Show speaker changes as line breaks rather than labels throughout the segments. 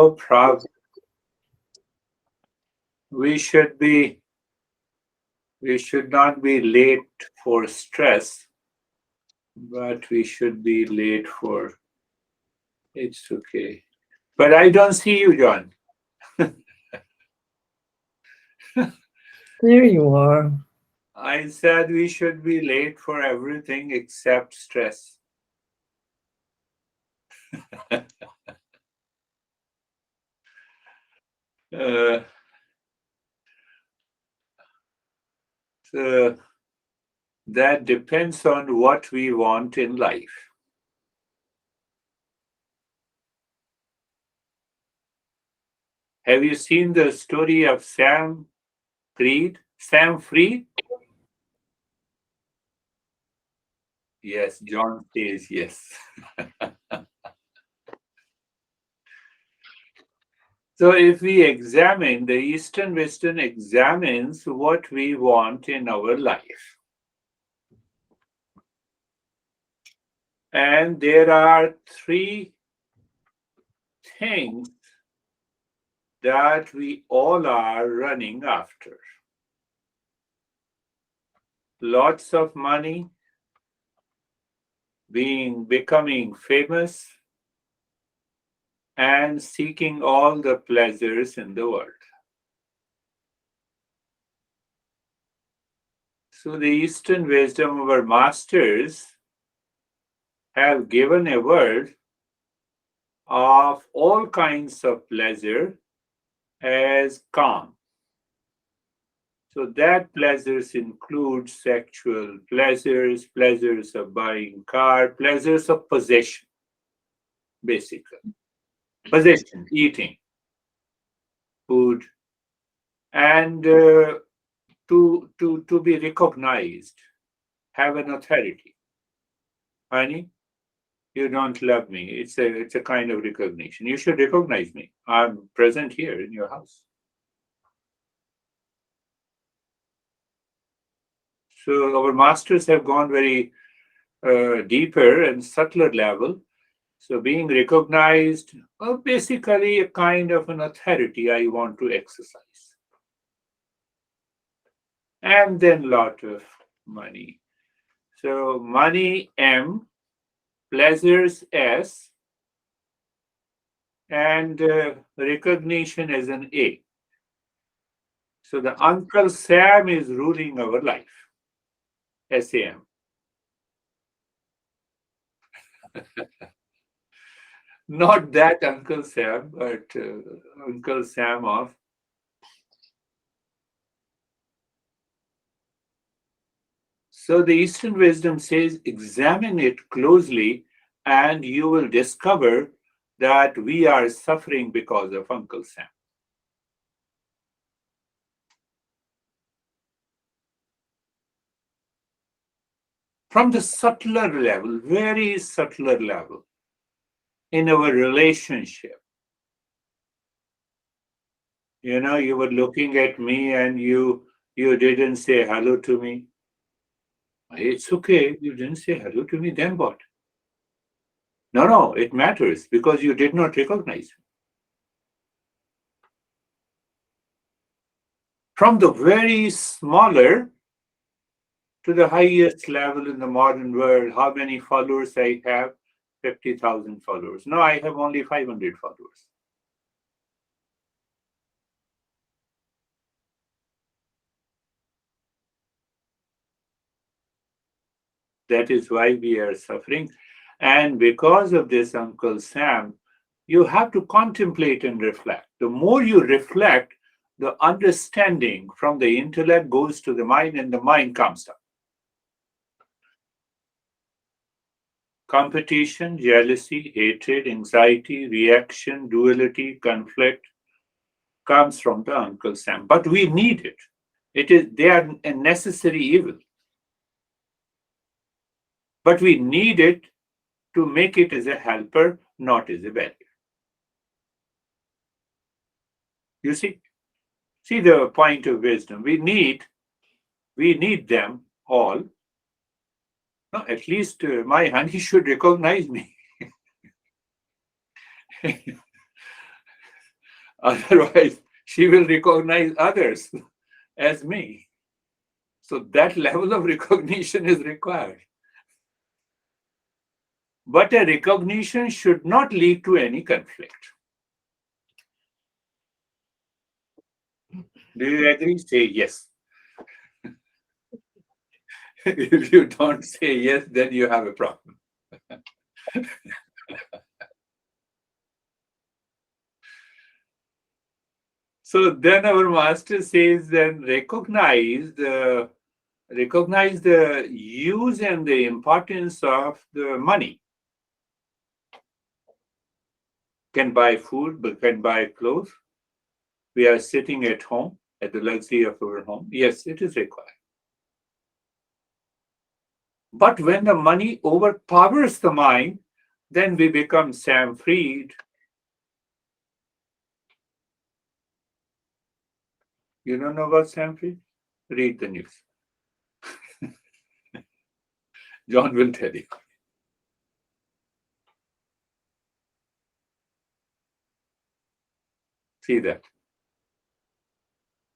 No problem. We should be. We should not be late for stress, but we should be late for. It's okay. But I don't see you, John.
There you are.
I said we should be late for everything except stress. Uh, so that depends on what we want in life. Have you seen the story of Sam Freed? Sam Freed? Yes, John says yes. So if we examine, the Eastern Western examines what we want in our life. And there are three things that we all are running after. Lots of money, becoming famous, and seeking all the pleasures in the world. So the Eastern wisdom of our masters have given a word of all kinds of pleasure as calm. So that pleasures include sexual pleasures, pleasures of buying car, pleasures of possession, basically. Possession, eating, food, and to be recognized, have an authority. Honey, you don't love me. It's a kind of recognition. You should recognize me. I'm present here in your house. So our masters have gone very deeper and subtler level. So being recognized, basically a kind of an authority I want to exercise. And then lot of money. So money M, pleasures S, and recognition as an A. So the Uncle Sam is ruling our life. SAM. Not that Uncle Sam, but Uncle Sam of. So the Eastern wisdom says, examine it closely, and you will discover that we are suffering because of Uncle Sam. From the subtler level, very subtler level, in our relationship. You were looking at me and you didn't say hello to me. It's okay. You didn't say hello to me. Then what? No, no, it matters because you did not recognize me. From the very smaller to the highest level in the modern world, how many followers I have? 50,000 followers. No, I have only 500 followers. That is why we are suffering. And because of this, Uncle Sam, you have to contemplate and reflect. The more you reflect, the understanding from the intellect goes to the mind, and the mind comes down. Competition, jealousy, hatred, anxiety, reaction, duality, conflict comes from the Uncle Sam. But we need it. They are a necessary evil. But we need it to make it as a helper, not as a barrier. You see the point of wisdom. We need them all. No, at least my honey should recognize me. Otherwise, she will recognize others as me. So that level of recognition is required. But a recognition should not lead to any conflict. Do you agree? Say yes. If you don't say yes, then you have a problem. So then our master says, then recognize the use and the importance of the money. Can buy food, but can buy clothes. We are sitting at home, at the luxury of our home. Yes, it is required. But when the money overpowers the mind, then we become Sam Freed. You don't know about Sam Freed? Read the news. John will tell you. See that.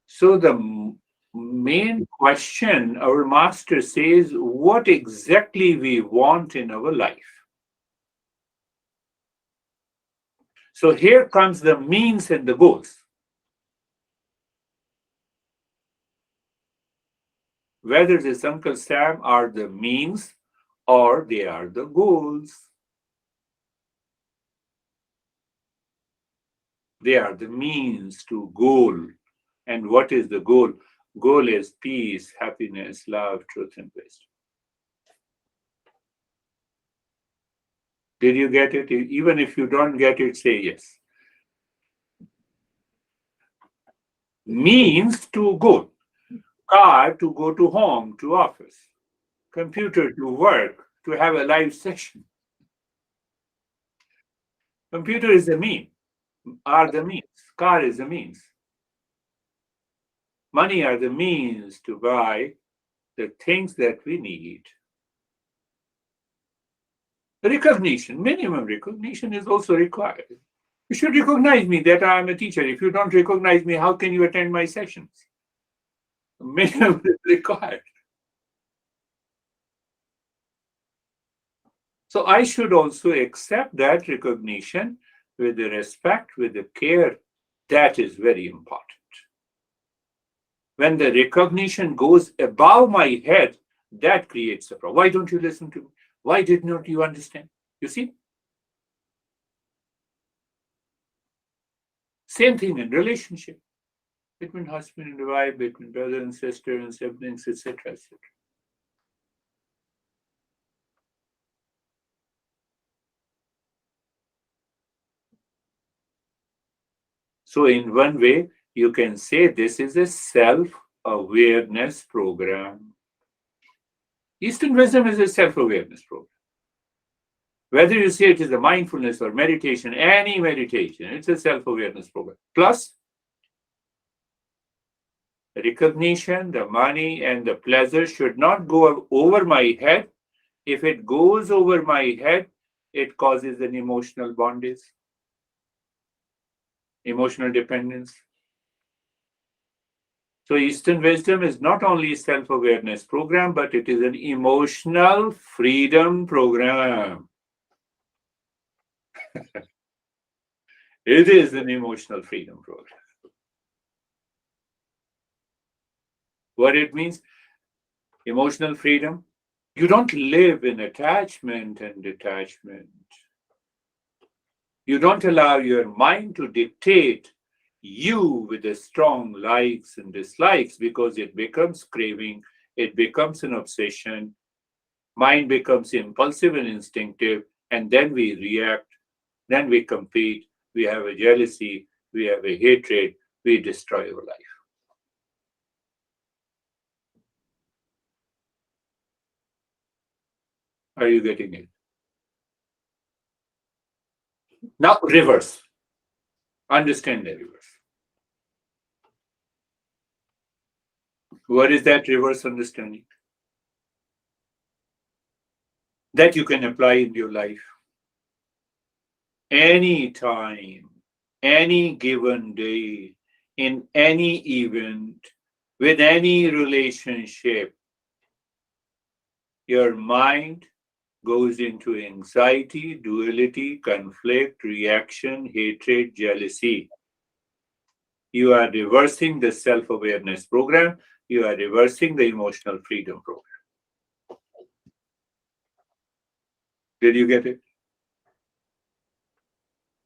So the main question our master says, what exactly we want in our life. So here comes the means and the goals. Whether this Uncle Sam are the means or they are the goals. They are the means to goal. And what is the goal? Goal is peace, happiness, love, truth, and wisdom. Did you get it? Even if you don't get it, say yes. Means to goal. Car to go to home, to office. Computer to work, to have a live session. Computer is a mean, are the means. Car is the means. Money are the means to buy the things that we need. Recognition, minimum recognition is also required. You should recognize me that I am a teacher. If you don't recognize me, how can you attend my sessions? Minimum is required. So I should also accept that recognition with the respect, with the care. That is very important. When the recognition goes above my head, that creates a problem. Why don't you listen to me? Why did not you understand? You see? Same thing in relationship between husband and wife, between brother and sister and siblings, etc., etc. So, in one way, you can say this is a self-awareness program. Eastern wisdom is a self-awareness program. Whether you say it is a mindfulness or meditation, any meditation, it's a self-awareness program. Plus, recognition, the money, and the pleasure should not go over my head. If it goes over my head, it causes an emotional bondage, emotional dependence. So Eastern wisdom is not only a self-awareness program, but it is an emotional freedom program. It is an emotional freedom program. What it means, emotional freedom, you don't live in attachment and detachment. You don't allow your mind to dictate you with the strong likes and dislikes because it becomes craving, it becomes an obsession, mind becomes impulsive and instinctive, and then we react, then we compete, we have a jealousy, we have a hatred, we destroy our life. Are you getting it? Now, reverse. Understand the reverse. What is that reverse understanding? That you can apply in your life anytime, any given day, in any event, with any relationship, your mind goes into anxiety, duality, conflict, reaction, hatred, jealousy. You are reversing the self awareness program. You are reversing the emotional freedom program. Did you get it?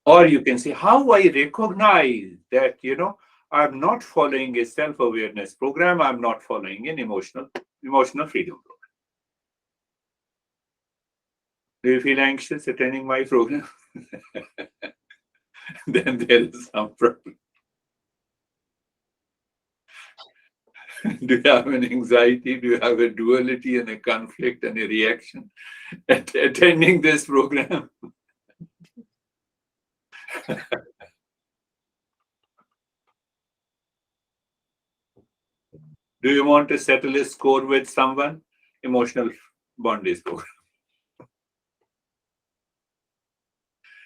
Or you can say, how I recognize that, I'm not following a self awareness program, I'm not following an emotional freedom program. Do you feel anxious attending my program? Then there is some problem. Do you have an anxiety? Do you have a duality and a conflict and a reaction at attending this program? Do you want to settle a score with someone? Emotional bondage program.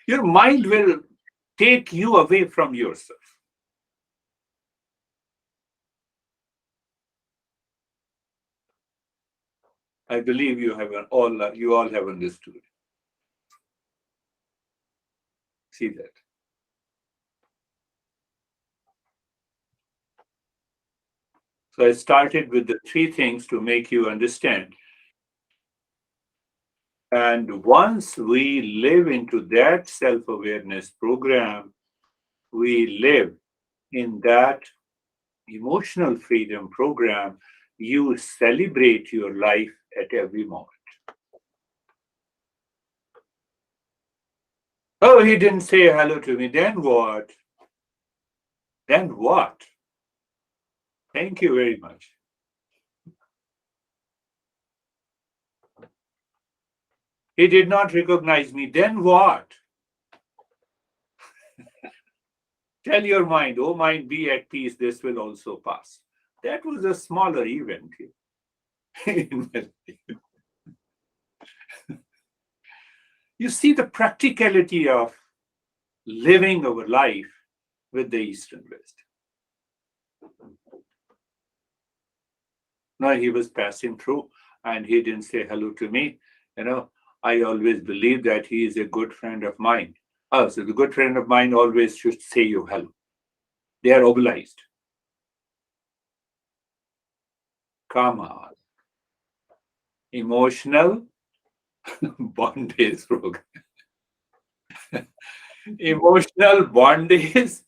Your mind will take you away from yourself. I believe you all have understood. See that. So I started with the three things to make you understand. And once we live into that self awareness program, we live in that emotional freedom program, you celebrate your life at every moment. Oh, he didn't say hello to me. Then what? Then what? Thank you very much. He did not recognize me. Then what? Tell your mind, oh mind, be at peace. This will also pass. That was a smaller event. You see the practicality of living our life with the East and West. No, he was passing through and he didn't say hello to me. I always believe that he is a good friend of mine. Oh, so the good friend of mine always should say you hello. They are obliged. Come on. Emotional bondage program. Emotional bondage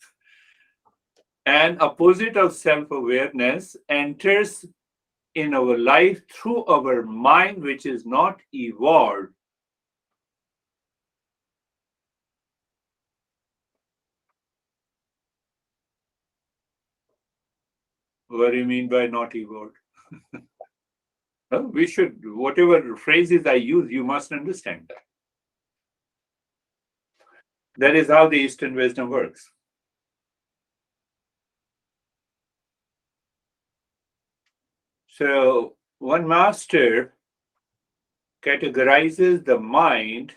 and opposite of self-awareness enters in our life through our mind, which is not evolved. What do you mean by not evolved? We should, whatever phrases I use, you must understand that. That is how the Eastern wisdom works. So, one master categorizes the mind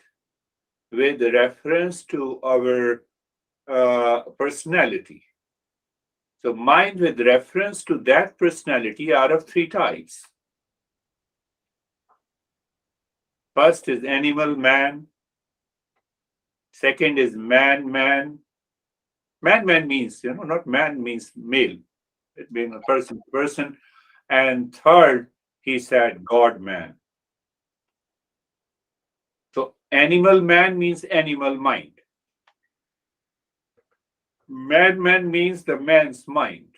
with reference to our personality. So, mind with reference to that personality are of three types. First is animal man. Second is man. Man means, not man means male. It means a person. And third, he said God man. So animal man means animal mind. Man means the man's mind.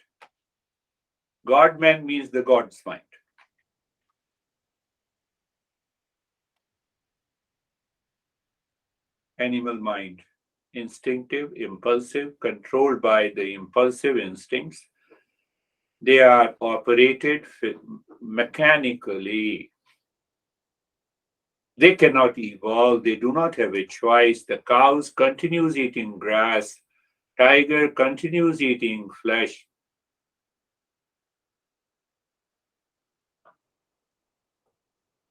God man means the God's mind. Animal mind, instinctive, impulsive, controlled by the impulsive instincts. They are operated mechanically. They cannot evolve. They do not have a choice. The cows continues eating grass. Tiger continues eating flesh.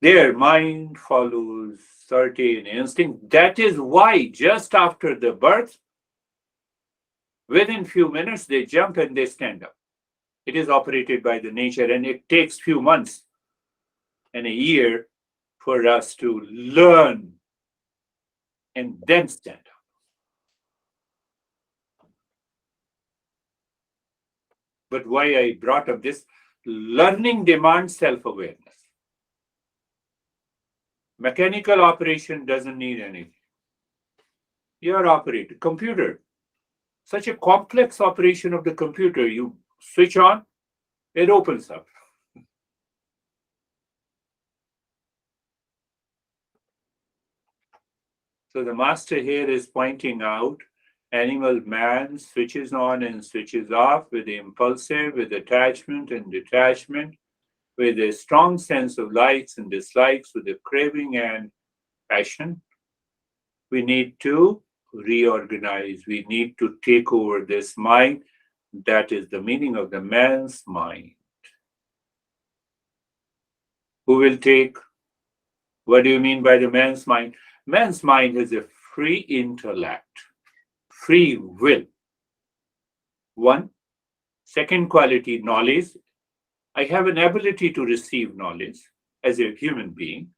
Their mind follows certain instinct. That is why just after the birth, Within few minutes, they jump and they stand up. It is operated by the nature, and it takes few months and a year for us to learn and then stand up. But why I brought up this, learning demands self-awareness. Mechanical operation doesn't need anything. Your operator, computer, such a complex operation of the computer, you switch on, it opens up. So the master here is pointing out animal man switches on and switches off with the impulsive, with attachment and detachment, with a strong sense of likes and dislikes, with a craving and passion. We need to reorganize. We need to take over this mind. That is the meaning of the man's mind. Who will take? What do you mean by the man's mind? Man's mind is a free intellect, free will. One. Second quality, knowledge. I have an ability to receive knowledge as a human being.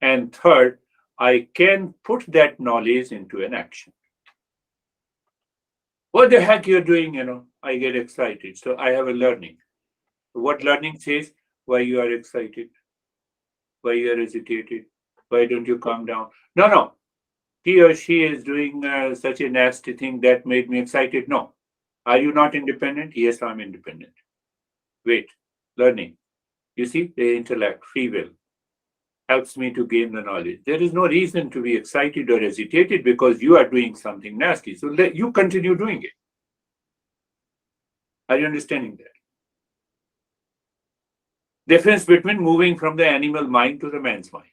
And third, I can put that knowledge into an action. What the heck you're doing, I get excited. So I have a learning. What learning says? Why you are excited? Why you are agitated? Why don't you calm down? No, no. He or she is doing such a nasty thing that made me excited. No. Are you not independent? Yes, I'm independent. Wait, learning. You see, the intellect, free will, helps me to gain the knowledge. There is no reason to be excited or agitated because you are doing something nasty. So let you continue doing it. Are you understanding that? Difference between moving from the animal mind to the man's mind.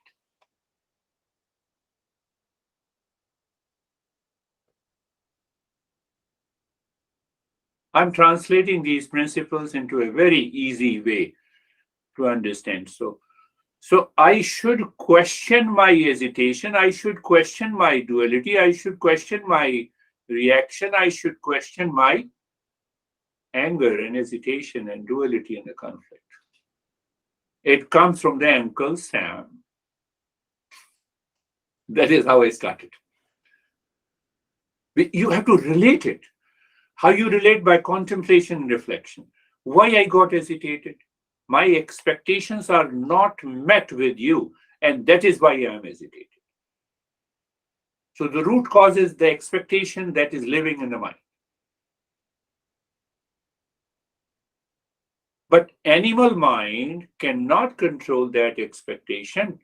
I'm translating these principles into a very easy way to understand. So I should question my hesitation. I should question my duality. I should question my reaction. I should question my anger and hesitation and duality and the conflict. It comes from the Uncle Sam. That is how I started. You have to relate it. How you relate? By contemplation and reflection. Why I got hesitated? My expectations are not met with you, and that is why I am hesitated. So the root cause is the expectation that is living in the mind. But animal mind cannot control that expectation.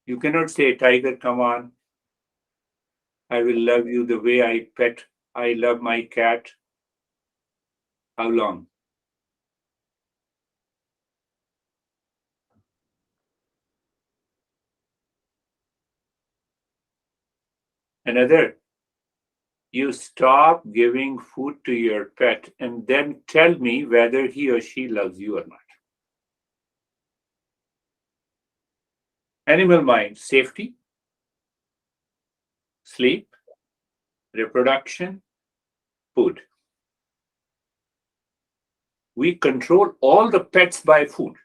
You cannot say, tiger, come on. I will love you the way I love my cat. How long? Another, you stop giving food to your pet and then tell me whether he or she loves you or not. Animal mind, safety, sleep, reproduction, food. We control all the pets by food.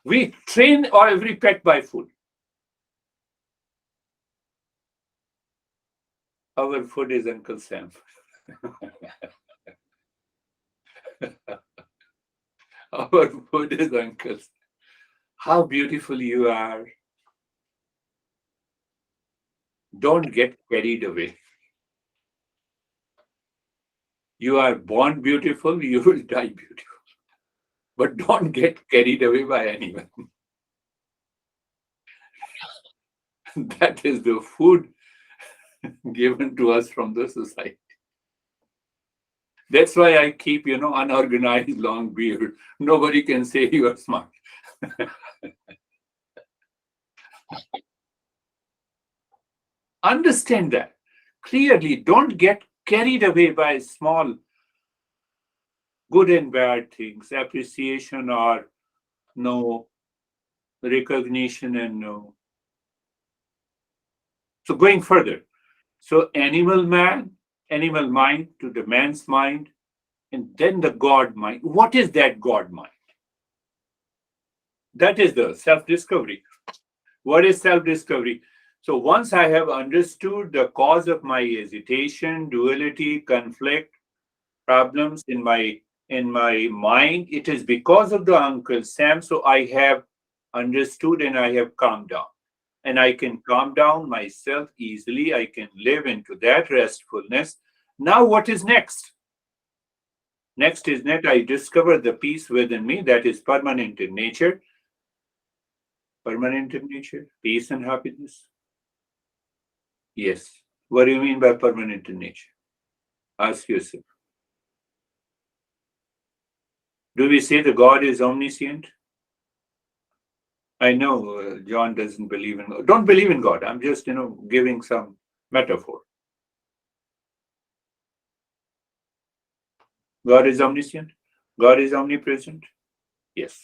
We train every pet by food. Our food is Uncle Sam. Our food is Uncle Sam. How beautiful you are. Don't get carried away. You are born beautiful, you will die beautiful. But don't get carried away by anyone. That is the food given to us from the society. That's why I keep, unorganized long beard. Nobody can say you are smart. Understand that clearly. Don't get carried away by small good and bad things, appreciation or no, recognition and no. So going further, so animal mind to the man's mind, and then the God mind. What is that God mind? That is the self discovery. What is self discovery? So once I have understood the cause of my hesitation, duality, conflict, problems in my mind, it is because of the Uncle Sam. So I have understood and I have calmed down. And I can calm down myself easily. I can live into that restfulness. Now, what is next? Next is that I discover the peace within me that is permanent in nature. Permanent in nature, peace and happiness. Yes. What do you mean by permanent in nature? Ask yourself. Do we say the God is omniscient? I know John doesn't believe in God. Don't believe in God. I'm just, giving some metaphor. God is omniscient. God is omnipresent. Yes.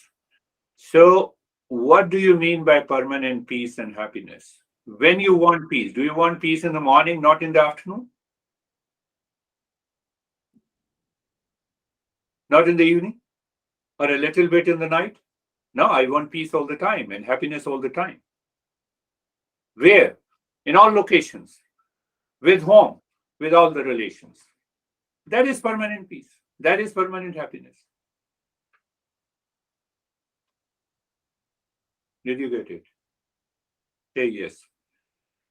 So, what do you mean by permanent peace and happiness? When you want peace, do you want peace in the morning, not in the afternoon? Not in the evening? Or a little bit in the night? No, I want peace all the time and happiness all the time. Where? In all locations, with whom? With all the relations. That is permanent peace. That is permanent happiness. Did you get it? Say yes.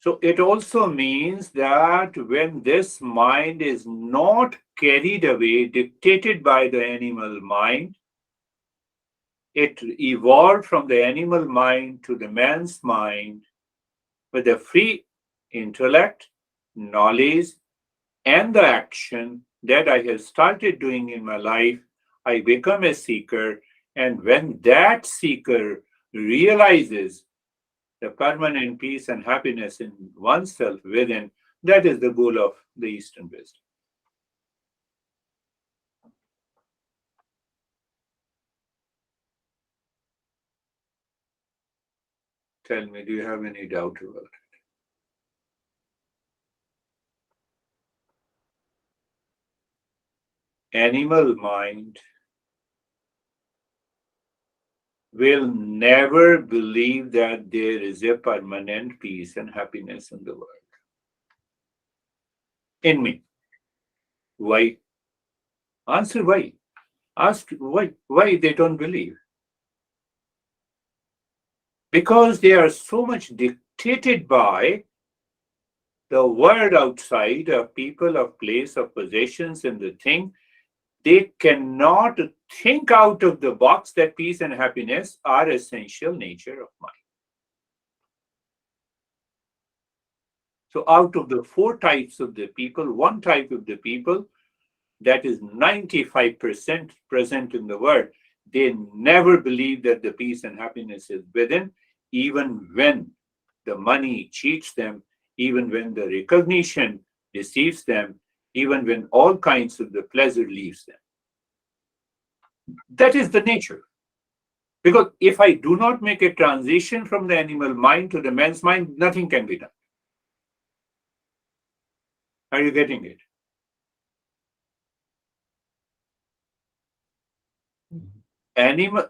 So it also means that when this mind is not carried away, dictated by the animal mind, it evolved from the animal mind to the man's mind with a free intellect, knowledge, and the action that I have started doing in my life. I become a seeker. And when that seeker realizes the permanent peace and happiness in oneself within, that is the goal of the Eastern wisdom. Tell me, do you have any doubt about it? Animal mind will never believe that there is a permanent peace and happiness in the world. In me. Why? Answer why. Ask why they don't believe. Because they are so much dictated by the world outside, of people, of place, of possessions, and the thing. They cannot think out of the box that peace and happiness are essential nature of mind. So out of the four types of the people, one type of the people that is 95% present in the world, they never believe that the peace and happiness is within, even when the money cheats them, even when the recognition deceives them, even when all kinds of the pleasure leaves them. That is the nature. Because if I do not make a transition from the animal mind to the man's mind, nothing can be done. Are you getting it? Animal,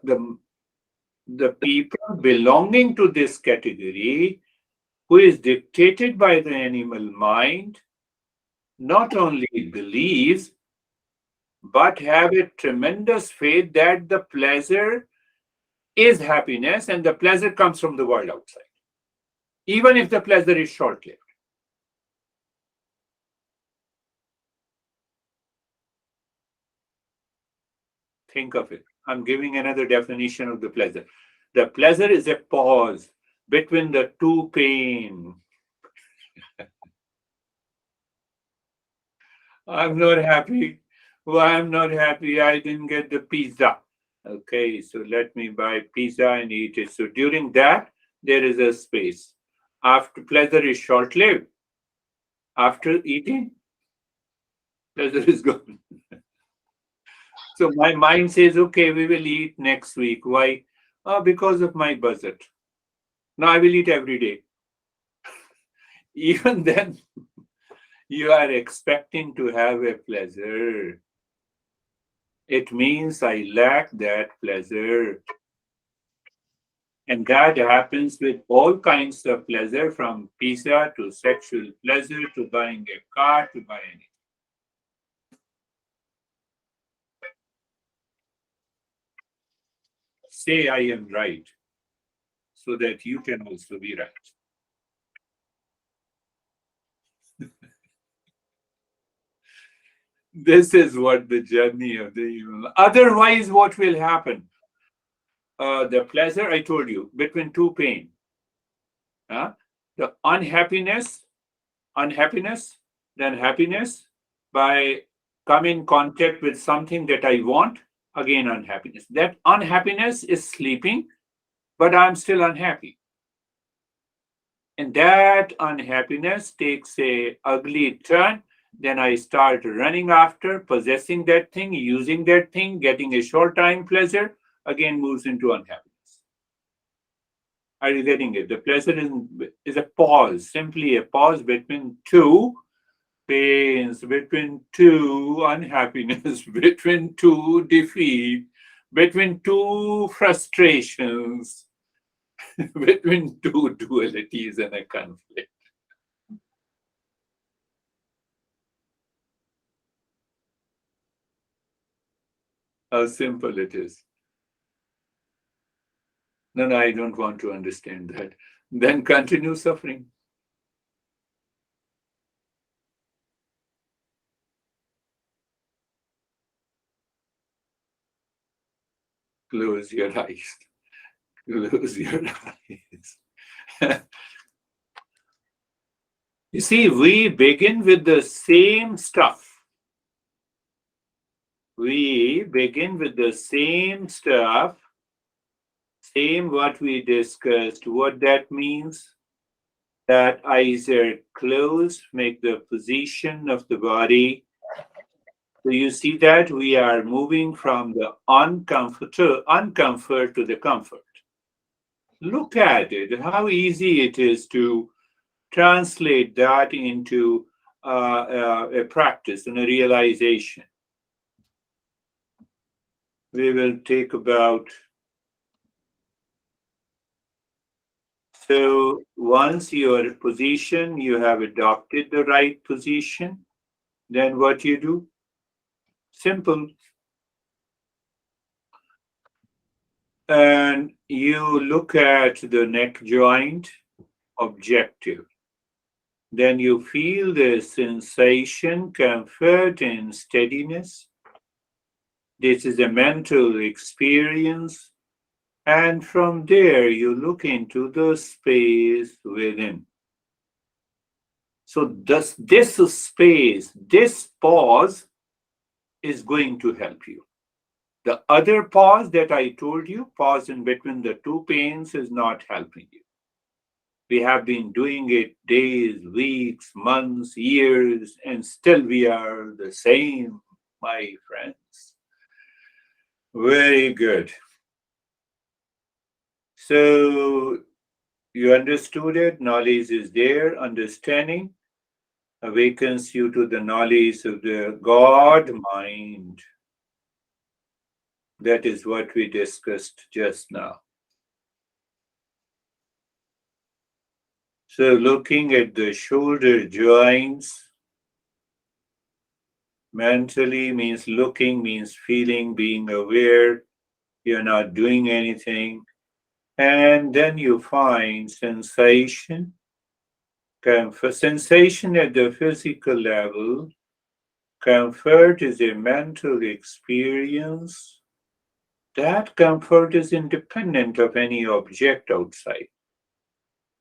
the people belonging to this category who is dictated by the animal mind not only believes but have a tremendous faith that the pleasure is happiness and the pleasure comes from the world outside, even if the pleasure is short-lived. Think of it. I'm giving another definition of the pleasure. The pleasure is a pause between the two pain. I'm not happy. Why I'm not happy? I didn't get the pizza. Okay, so let me buy pizza and eat it. So during that, there is a space. After pleasure is short-lived. After eating, pleasure is gone. So my mind says, okay, we will eat next week. Why? Because of my budget. Now I will eat every day. even then you are expecting to have a pleasure. It means I lack that pleasure. And that happens with all kinds of pleasure, from pizza to sexual pleasure to buying a car to buy anything. Say I am right so that you can also be right. This is what the journey of the human. Otherwise, what will happen? The pleasure, I told you, between two pain. Huh? The unhappiness, then happiness by come in contact with something that I want, again unhappiness. That unhappiness is sleeping, but I'm still unhappy. And that unhappiness takes a ugly turn. Then I start running after, possessing that thing, using that thing, getting a short time pleasure, again moves into unhappiness. Are you getting it? The pleasure is a pause, simply a pause between two pains, between two unhappiness, between two defeat, between two frustrations, between two dualities and a conflict. How simple it is. No, no, I don't want to understand that. Then continue suffering. Close your eyes. Close your eyes. You see, we begin with the same stuff. We begin with the same stuff, same what we discussed. What that means? That eyes are closed, make the position of the body. So you see that we are moving from the uncomfort to the comfort. Look at it, how easy it is to translate that into a practice and a realization. We will take about, so once your position, you have adopted the right position, then what you do? Simple. And you look at the neck joint, objective. Then you feel the sensation, comfort, and steadiness. This is a mental experience. And from there, you look into the space within. So, this space, this pause is going to help you. The other pause that I told you, pause in between the two pains, is not helping you. We have been doing it days, weeks, months, years, and still we are the same, my friends. Very good. So you understood it, knowledge is there, understanding awakens you to the knowledge of the God mind. That is what we discussed just now. So looking at the shoulder joints, mentally means looking, means feeling, being aware, you're not doing anything. And then you find sensation, comfort. Sensation at the physical level, comfort is a mental experience. That comfort is independent of any object outside.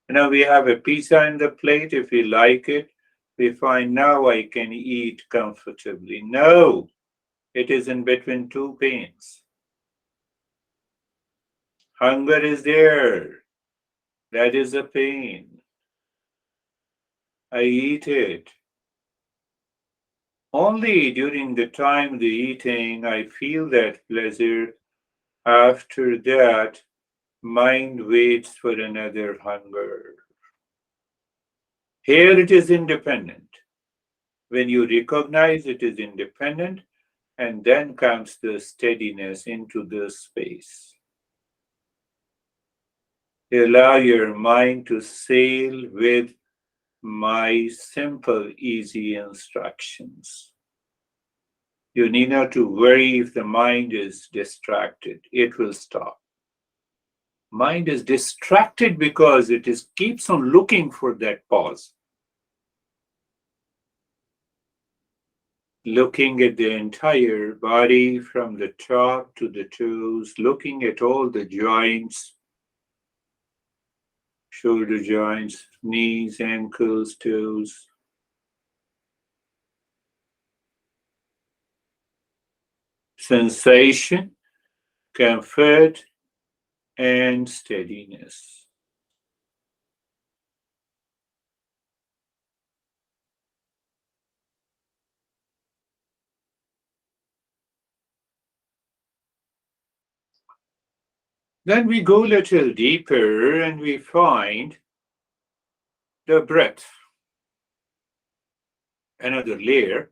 Now we have a pizza in the plate. If we like it, we find now I can eat comfortably. No, it is in between two pains. Hunger is there. That is a pain. I eat it. Only during the time the eating I feel that pleasure. After that, mind waits for another hunger. Here it is independent. When you recognize it is independent, and then comes the steadiness into the space. You allow your mind to sail with my simple, easy instructions. You need not to worry if the mind is distracted. It will stop. Mind is distracted because it is keeps on looking for that pause, looking at the entire body from the top to the toes, looking at all the joints, shoulder joints, knees, ankles, toes. Sensation, comfort, and steadiness. Then we go a little deeper and we find the breath, another layer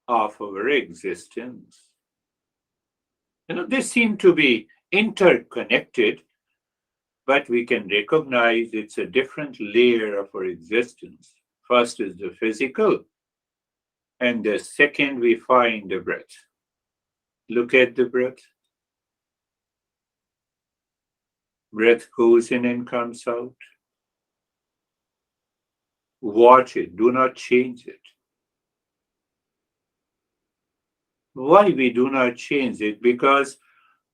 of our existence. They seem to be interconnected, but we can recognize it's a different layer of our existence. First is the physical, and the second we find the breath. Look at the breath. Breath goes in and comes out. Watch it, do not change it. Why we do not change it? Because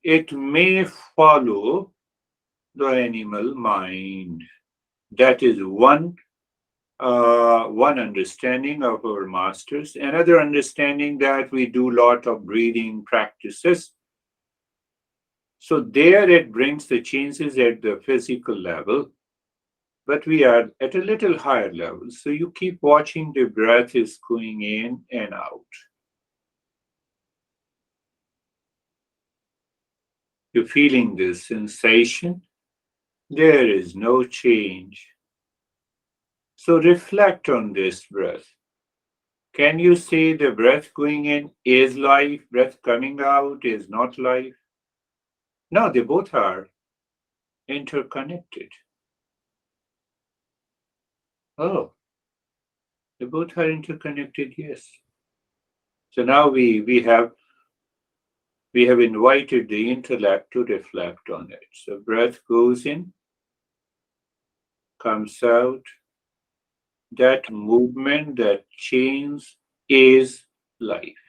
it may follow the animal mind. That is one understanding of our masters. Another understanding that we do lot of breathing practices. So there it brings the changes at the physical level, but we are at a little higher level. So you keep watching the breath is going in and out. You're feeling this sensation. There is no change. So reflect on this breath. Can you say the breath going in is life, breath coming out is not life? No, they both are interconnected. Oh, they both are interconnected, yes. So now we have invited the intellect to reflect on it. So breath goes in, comes out. That movement, that change is life.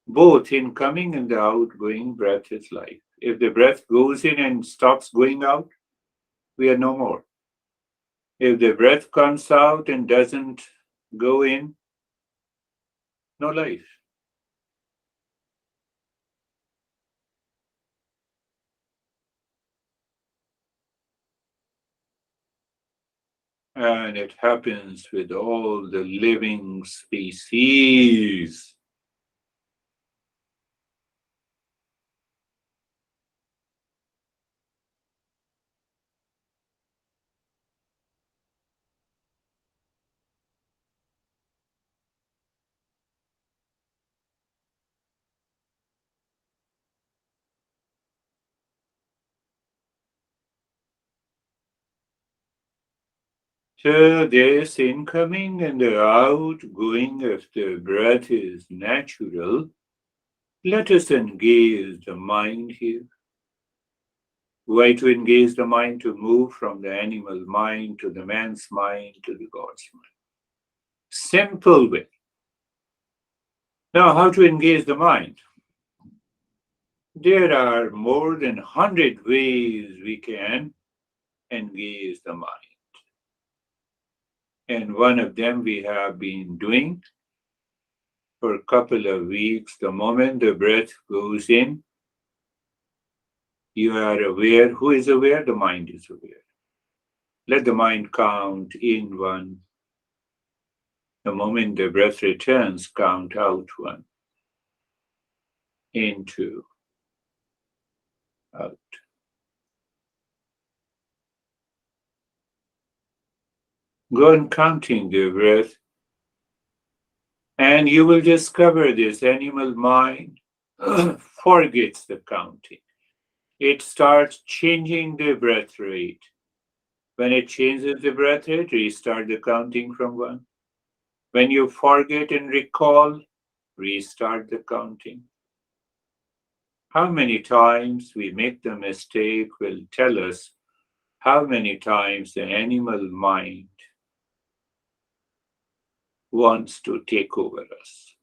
Both in coming and the outgoing breath is life. If the breath goes in and stops going out, we are no more. If the breath comes out and doesn't go in, no life. And it happens with all the living species. So this incoming and the outgoing of the breath is natural. Let us engage the mind here. Why to engage the mind? To move from the animal mind to the man's mind to the God's mind. Simple way. Now, how to engage the mind? There are more than 100 ways we can engage the mind. And one of them we have been doing for a couple of weeks. The moment the breath goes in, you are aware. Who is aware? The mind is aware. Let the mind count in one. The moment the breath returns, count out one, in two, out. Go on counting the breath, and you will discover this animal mind forgets the counting. It starts changing the breath rate. When it changes the breath rate, restart the counting from one. When you forget and recall, restart the counting. How many times we make the mistake will tell us how many times the animal mind wants to take over us.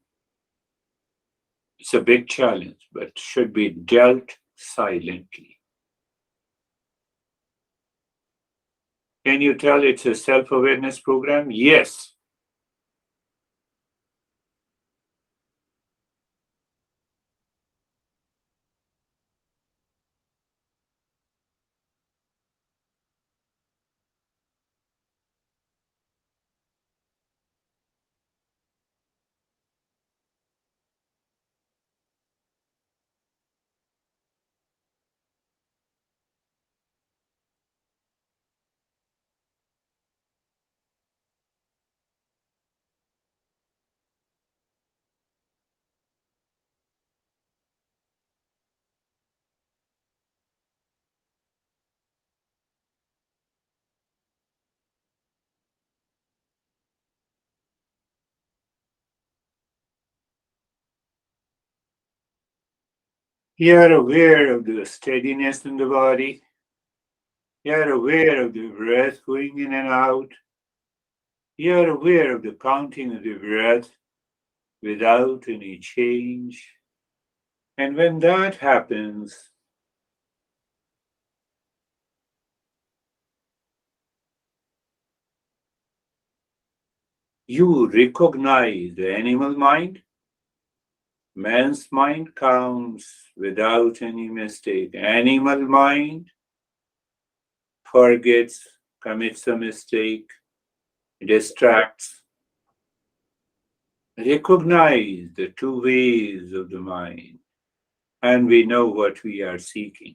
It's a big challenge, but should be dealt silently. Can you tell it's a self awareness program? Yes. You are aware of the steadiness in the body. You are aware of the breath going in and out. You are aware of the counting of the breath without any change. And when that happens, you recognize the animal mind. Man's mind counts without any mistake. Animal mind forgets, commits a mistake, distracts. Recognize the two ways of the mind, and we know what we are seeking.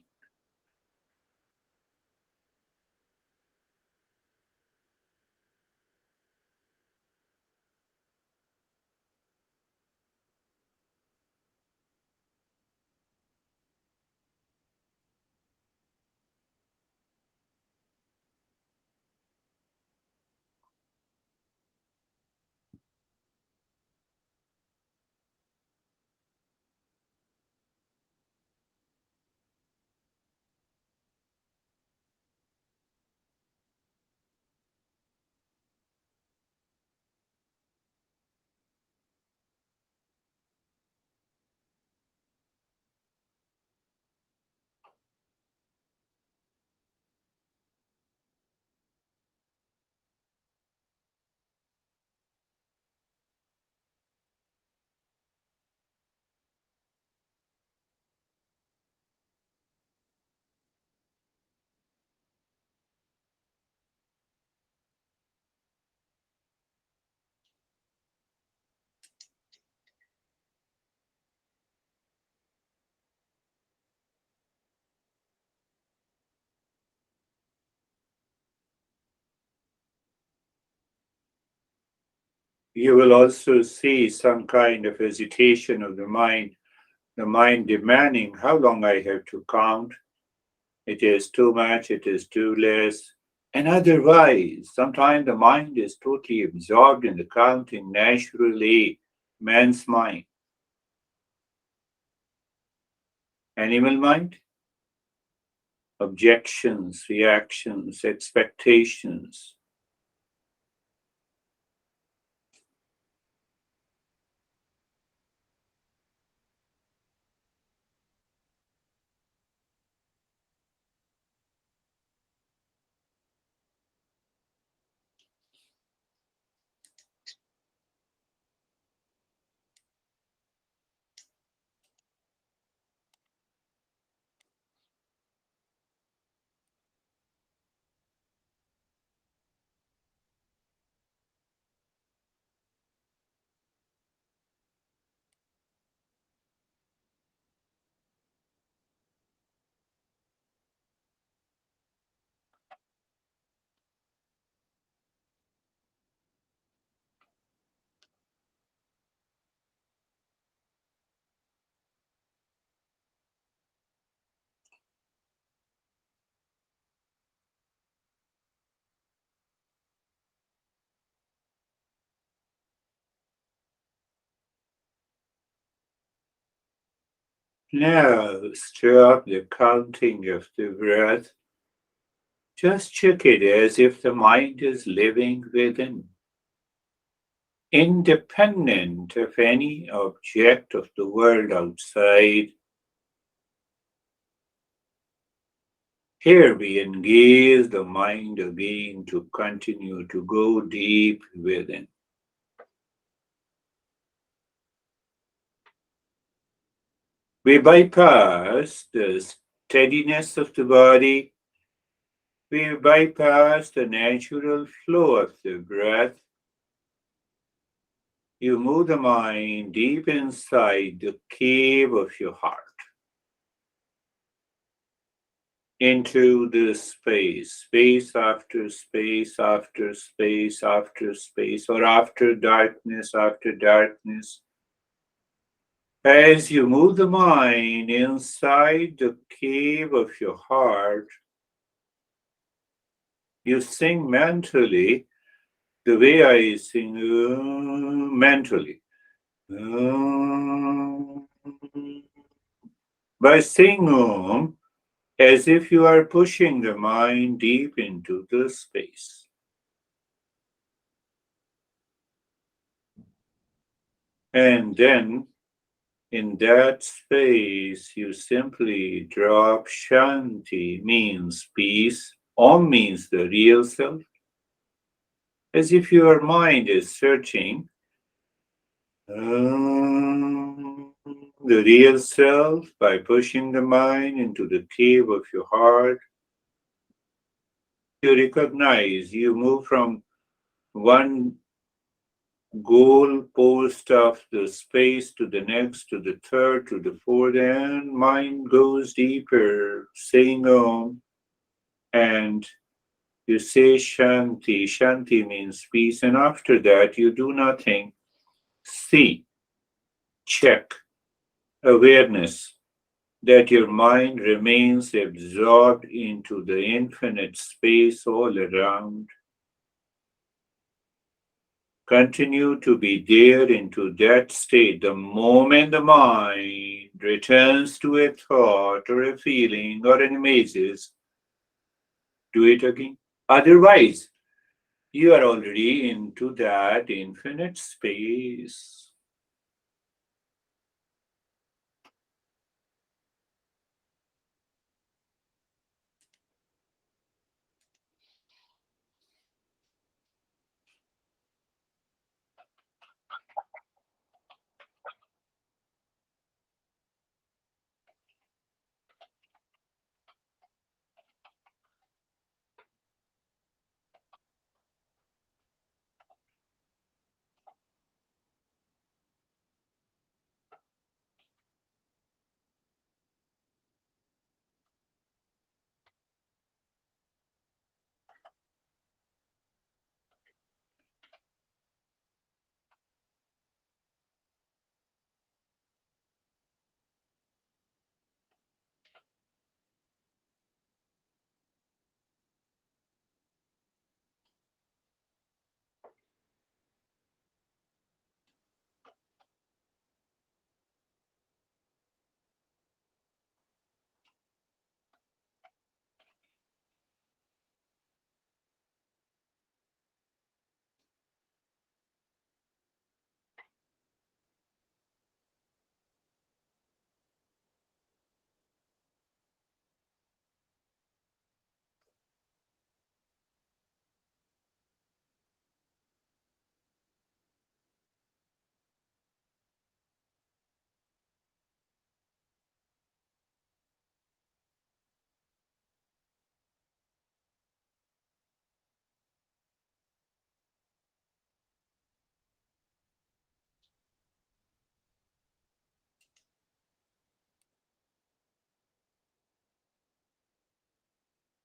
You will also see some kind of hesitation of the mind demanding how long I have to count. It is too much, it is too less. And otherwise, sometimes the mind is totally absorbed in the counting naturally. Man's mind, animal mind, objections, reactions, expectations. Now stop the counting of the breath. Just check it as if the mind is living within, independent of any object of the world outside. Here we engage the mind again to continue to go deep within. We bypass the steadiness of the body. We bypass the natural flow of the breath. You move the mind deep inside the cave of your heart into this space, space after space after space after space, or after darkness after darkness. As you move the mind inside the cave of your heart, you sing mentally the way I sing mentally. By saying as if you are pushing the mind deep into the space. And then in that space, you simply drop Shanti, means peace. Om means the real self. As if your mind is searching the real self by pushing the mind into the cave of your heart. You recognize you move from one goal post of the space to the next, to the third, to the fourth, and mind goes deeper, saying Om, and you say Shanti. Shanti means peace, and after that you do nothing. See, check, awareness that your mind remains absorbed into the infinite space all around. Continue to be there into that state. The moment the mind returns to a thought or a feeling or an images, do it again. Otherwise, you are already into that infinite space.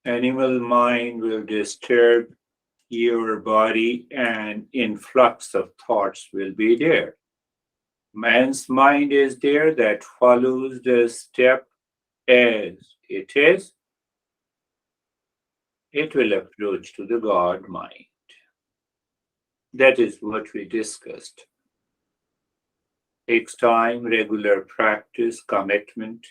Animal mind will disturb your body and influx of thoughts will be there. Man's mind is there that follows the step as it is. It will approach to the God mind. That is what we discussed. Takes time, regular practice, commitment.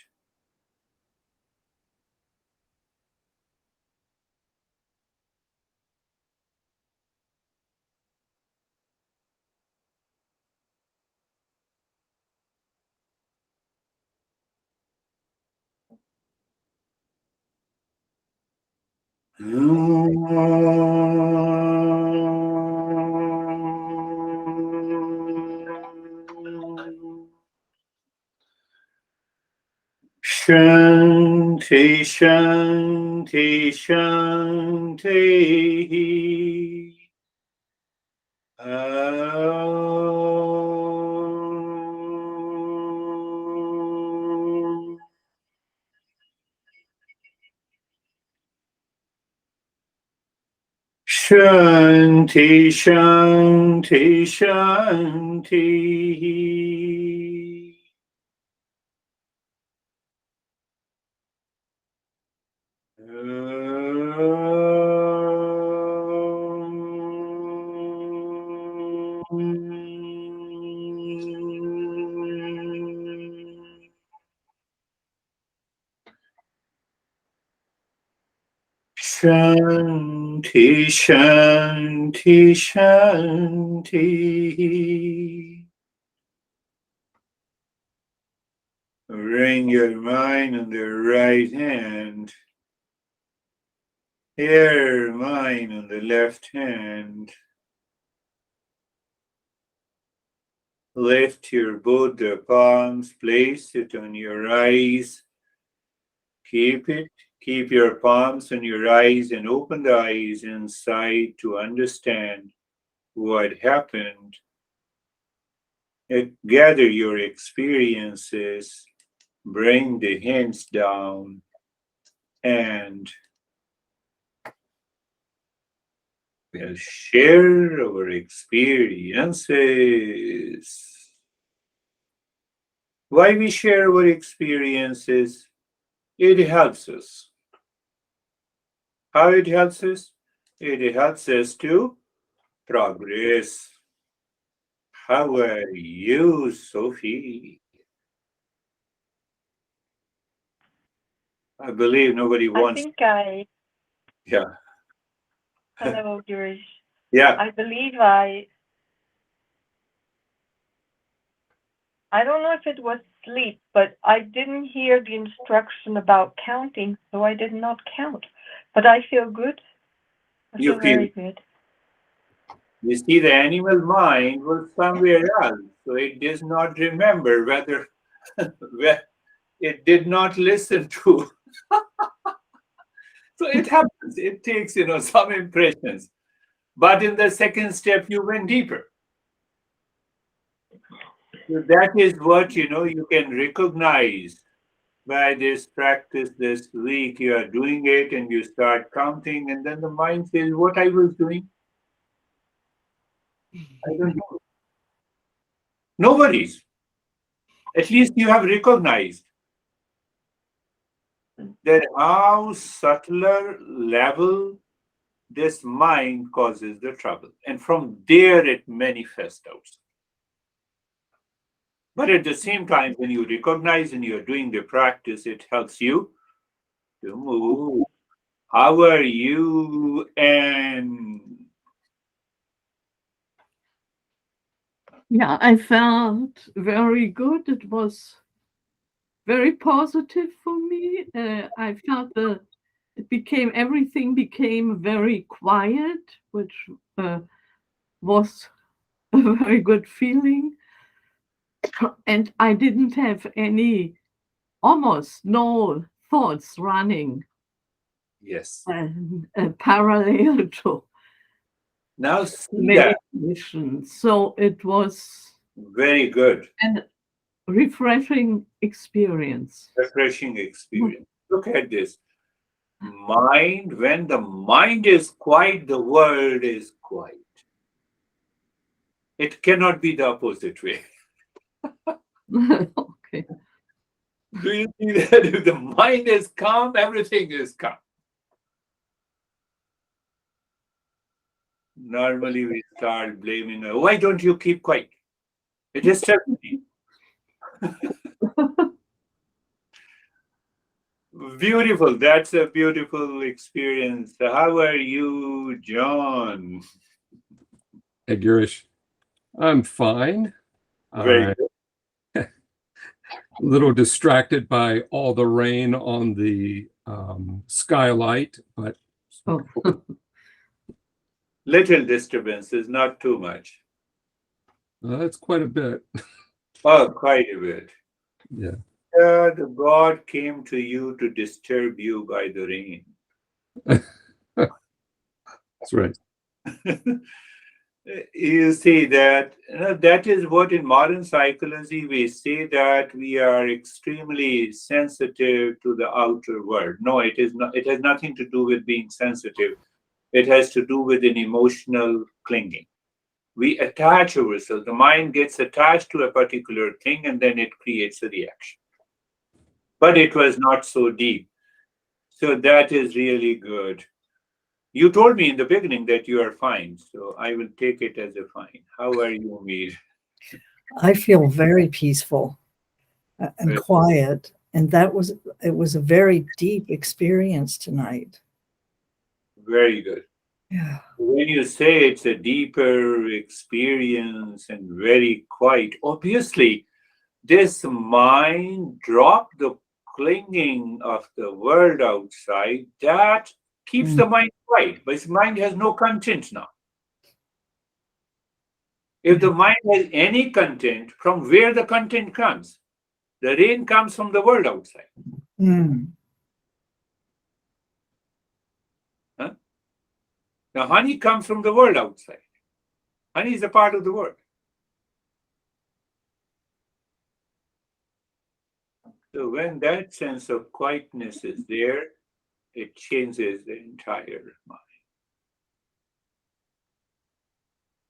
Shanti, Shanti, Shanti. Om. Shanti, Shanti, Shanti. Shanti, Shanti, Shanti. Bring your mind on the right hand. Your mind on the left hand. Lift your both the palms, place it on your eyes. Keep it. Keep your palms on your eyes and open the eyes inside to understand what happened. Gather your experiences. Bring the hands down and we'll share our experiences. Why we share our experiences? It helps us. How it helps us? It helps us to progress. How are you, Sophie? I believe nobody
I
wants.
think I,
Yeah,
hello, Girish.
yeah.
I believe I don't know if it was sleep, but I didn't hear the instruction about counting, so I did not count. But I feel good. I
You
feel
feel.
very good.
You see, the animal mind was somewhere else, so it does not remember whether where it did not listen to. So it happens. It takes some impressions. But in the second step, you went deeper. So that is what you can recognize by this practice this week. You are doing it and you start counting, and then the mind says, what I was doing, I don't know. No worries. At least you have recognized that how subtler level this mind causes the trouble. And from there it manifests out. But at the same time, when you recognize and you're doing the practice, it helps you to move. How are you? And
Yeah, I felt very good. It was very positive for me. I felt everything became very quiet, which was a very good feeling. And I didn't have almost no thoughts running
yes.
parallel to
Now see that.
meditation. So it was
Very good.
a refreshing experience.
Refreshing experience. Look at this. Mind, when the mind is quiet, the world is quiet. It cannot be the opposite way.
Okay.
Do you see that? If the mind is calm, everything is calm. Normally, we start blaming, why don't you keep quiet? It disturbs me. Beautiful. That's a beautiful experience. How are you, John?
Hey, Girish, I'm fine.
Very
I'm
good.
a little distracted by all the rain on the skylight, but
Oh,
Little disturbances, not too much.
that's quite a bit.
Oh, quite a bit.
Yeah,
The God came to you to disturb you by the rain.
that's right.
You see that that is what in modern psychology we say that we are extremely sensitive to the outer world. No, it is not. It has nothing to do with being sensitive. It has to do with an emotional clinging. We attach ourselves. The mind gets attached to a particular thing and then it creates a reaction. But it was not so deep. So that is really good. You told me in the beginning that you are fine, so I will take it as a fine. How are you, Mir?
I feel very peaceful and
Very,
quiet. And it was a very deep experience tonight.
very good.
Yeah.
When you say it's a deeper experience and very quiet, obviously, this mind dropped the clinging of the world outside. That keeps
Mm.
the mind quiet, but its mind has no content now. If the mind has any content, from where the content comes? The rain comes from the world outside.
Mm.
Huh? Now, honey comes from the world outside. Honey is a part of the world. So when that sense of quietness is there, it changes the entire mind.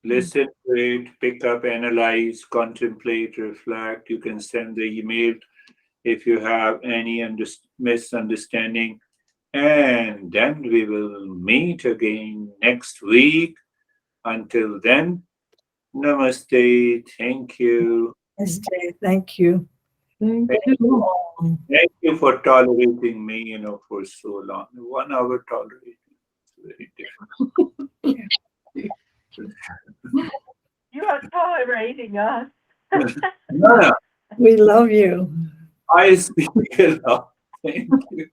Listen to it, pick up, analyze, contemplate, reflect. You can send the email if you have any misunderstanding. And then we will meet again next week. Until then, namaste. Thank you.
Thank you.
thank
Thank
you.
Thank you for tolerating me, for so long. 1 hour tolerating. It's very difficult.
You are tolerating us.
No,
We love you.
I speak a lot. Thank you.